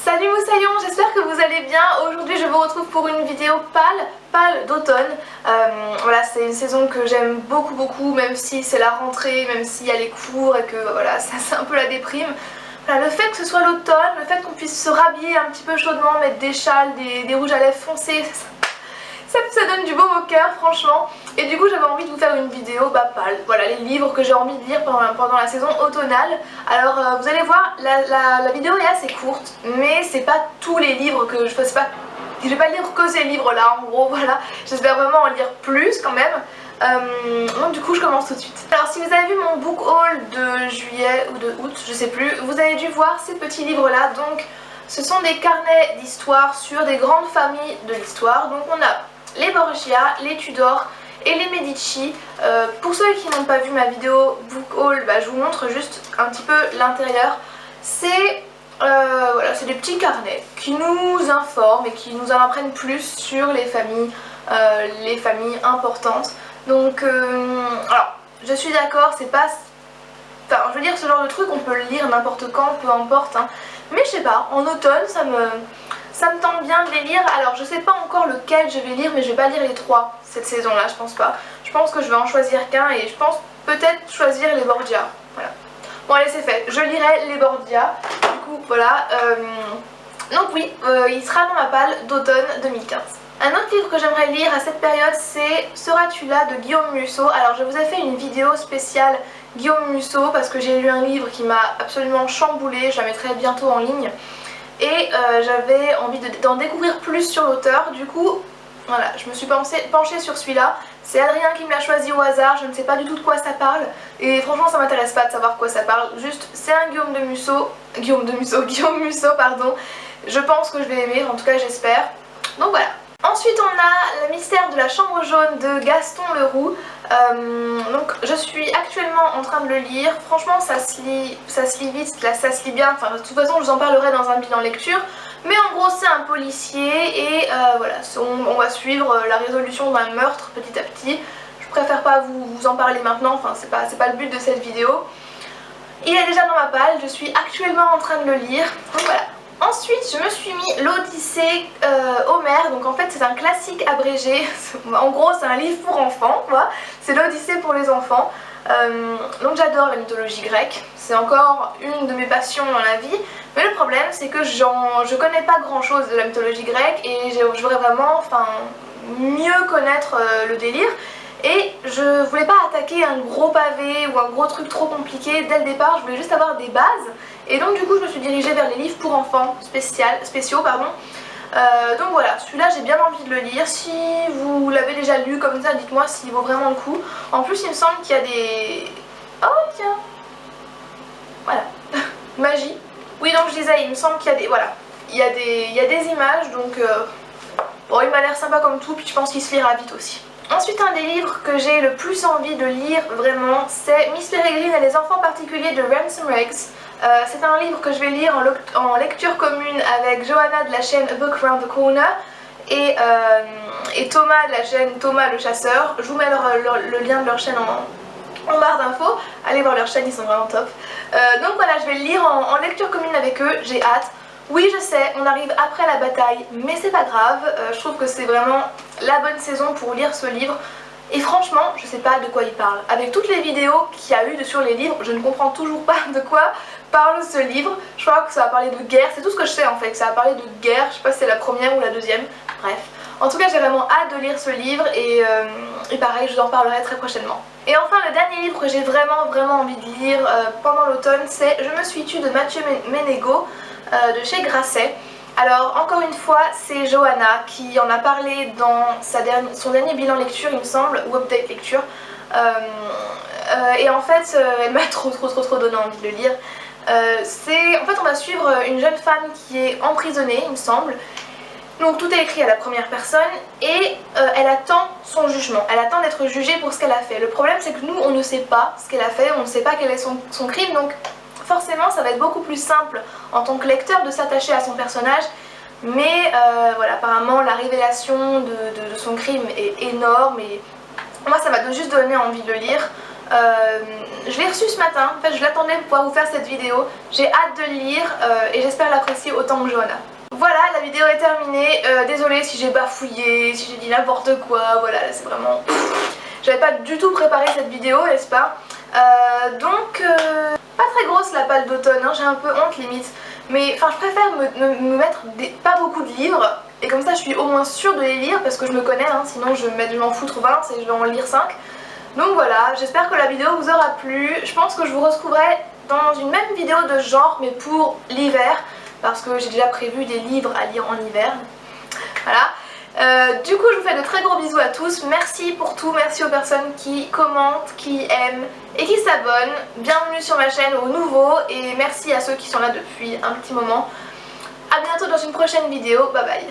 Salut Moussaillon, j'espère que vous allez bien. Aujourd'hui je vous retrouve pour une vidéo pâle d'automne. Voilà, c'est une saison que j'aime beaucoup, même si c'est la rentrée, même s'il y a les cours et que voilà, ça c'est un peu la déprime. Voilà, le fait que ce soit l'automne, le fait qu'on puisse se rhabiller un petit peu chaudement, mettre des châles, des rouges à lèvres foncés, ça donne du baume au cœur franchement. Et du coup j'avais envie de vous faire une vidéo pâle. Voilà les livres que j'ai envie de lire pendant la saison automnale. Alors vous allez voir, la vidéo est assez courte, mais c'est pas tous les livres que je fasse pas. Je vais pas lire que ces livres là en gros, voilà. J'espère vraiment en lire plus quand même. Donc du coup je commence tout de suite. Alors si vous avez vu mon book haul de juillet ou de août, je sais plus, vous avez dû voir ces petits livres là. Donc ce sont des carnets d'histoire sur des grandes familles de l'histoire. Donc on a les Borgia, les Tudor et les Medici. Pour ceux qui n'ont pas vu ma vidéo book haul, je vous montre juste un petit peu l'intérieur. C'est voilà, c'est des petits carnets qui nous informent et qui nous en apprennent plus sur les familles importantes. Donc alors je suis d'accord, c'est pas... Enfin je veux dire, ce genre de truc on peut le lire n'importe quand, peu importe hein. Mais je sais pas, en automne ça me tente bien de les lire. Alors je sais pas encore lequel je vais lire, mais je vais pas lire les trois cette saison là, je pense pas. Je pense que je vais en choisir qu'un et je pense peut-être choisir les Borgia. Voilà. Bon allez c'est fait, je lirai les Borgia. Du coup voilà. Donc oui, il sera dans ma palle d'automne 2015. Un autre livre que j'aimerais lire à cette période c'est Seras-tu là de Guillaume Musso. Alors je vous ai fait une vidéo spéciale Guillaume Musso parce que j'ai lu un livre qui m'a absolument chamboulée, je la mettrai bientôt en ligne. Et j'avais envie d'en découvrir plus sur l'auteur, du coup voilà, je me suis penchée sur celui-là. C'est Adrien qui me l'a choisi au hasard, je ne sais pas du tout de quoi ça parle. Et franchement ça m'intéresse pas de savoir de quoi ça parle, juste c'est un Guillaume Musso, pardon. Je pense que je vais aimer, en tout cas j'espère. Donc voilà. Ensuite on a Le mystère de la chambre jaune de Gaston Leroux. Donc je suis actuellement en train de le lire. Franchement ça se lit vite, là, ça se lit bien. Enfin de toute façon je vous en parlerai dans un bilan lecture. Mais en gros c'est un policier et voilà, on va suivre la résolution d'un meurtre petit à petit. Je préfère pas vous en parler maintenant, enfin c'est pas le but de cette vidéo. Il est déjà dans ma palle, je suis actuellement en train de le lire. Donc voilà. Ensuite je me suis mis l'Odyssée Homère, donc en fait c'est un classique abrégé, en gros c'est un livre pour enfants, voilà. C'est l'Odyssée pour les enfants. Donc j'adore la mythologie grecque, c'est encore une de mes passions dans la vie, mais le problème c'est que je connais pas grand chose de la mythologie grecque et je voudrais vraiment mieux connaître le délire. Et je voulais pas attaquer un gros pavé ou un gros truc trop compliqué dès le départ, je voulais juste avoir des bases. Et donc du coup je me suis dirigée vers les livres pour enfants spéciaux. Donc voilà, celui-là j'ai bien envie de le lire. Si vous l'avez déjà lu comme ça, dites-moi s'il vaut vraiment le coup. En plus il me semble qu'il y a des... Oh tiens, voilà, magie. Oui donc je disais, il me semble qu'il y a des... Voilà, il y a des images donc... Bon il m'a l'air sympa comme tout, puis je pense qu'il se lira vite aussi. Ensuite un des livres que j'ai le plus envie de lire vraiment c'est Miss Peregrine et les enfants particuliers de Ransom Riggs. C'est un livre que je vais lire en lecture commune avec Johanna de la chaîne A Book Round the Corner et Thomas de la chaîne Thomas le chasseur. Je vous mets le lien de leur chaîne en barre d'infos. Allez voir leur chaîne, ils sont vraiment top. Donc voilà, je vais le lire en lecture commune avec eux, j'ai hâte. Oui je sais, on arrive après la bataille, mais c'est pas grave, je trouve que c'est vraiment la bonne saison pour lire ce livre. Et franchement, je sais pas de quoi il parle. Avec toutes les vidéos qu'il y a eu sur les livres, je ne comprends toujours pas de quoi parle ce livre. Je crois que ça va parler de guerre, c'est tout ce que je sais en fait, ça va parler de guerre, je sais pas si c'est la première ou la deuxième, bref. En tout cas j'ai vraiment hâte de lire ce livre et pareil, je vous en parlerai très prochainement. Et enfin le dernier livre que j'ai vraiment envie de lire pendant l'automne, c'est Je me suis tue de Mathieu Ménégo de chez Grasset. Alors encore une fois c'est Johanna qui en a parlé dans son dernier bilan lecture il me semble, ou update lecture. Et en fait elle m'a trop donné envie de le lire. En fait on va suivre une jeune femme qui est emprisonnée il me semble. Donc tout est écrit à la première personne et elle attend son jugement, elle attend d'être jugée pour ce qu'elle a fait. Le problème c'est que nous on ne sait pas ce qu'elle a fait, on ne sait pas quel est son crime, donc forcément ça va être beaucoup plus simple en tant que lecteur de s'attacher à son personnage. Mais voilà, apparemment la révélation de son crime est énorme et moi ça m'a juste donné envie de le lire. Je l'ai reçu ce matin, en fait je l'attendais pour pouvoir vous faire cette vidéo. J'ai hâte de le lire et j'espère l'apprécier autant que Johanna. Voilà, la vidéo est terminée. Désolée si j'ai bafouillé, si j'ai dit n'importe quoi, voilà, c'est vraiment... J'avais pas du tout préparé cette vidéo, n'est-ce pas? Pas très grosse la palle d'automne, hein, j'ai un peu honte limite. Mais enfin je préfère me mettre pas beaucoup de livres. Et comme ça je suis au moins sûre de les lire parce que je me connais, hein, sinon je vais m'en foutre 20 et je vais en lire 5. Donc voilà, j'espère que la vidéo vous aura plu. Je pense que je vous retrouverai dans une même vidéo de ce genre mais pour l'hiver. Parce que j'ai déjà prévu des livres à lire en hiver. Voilà. Du coup je vous fais de très gros bisous à tous, merci pour tout, merci aux personnes qui commentent, qui aiment et qui s'abonnent, bienvenue sur ma chaîne aux nouveaux et merci à ceux qui sont là depuis un petit moment. A bientôt dans une prochaine vidéo, bye bye.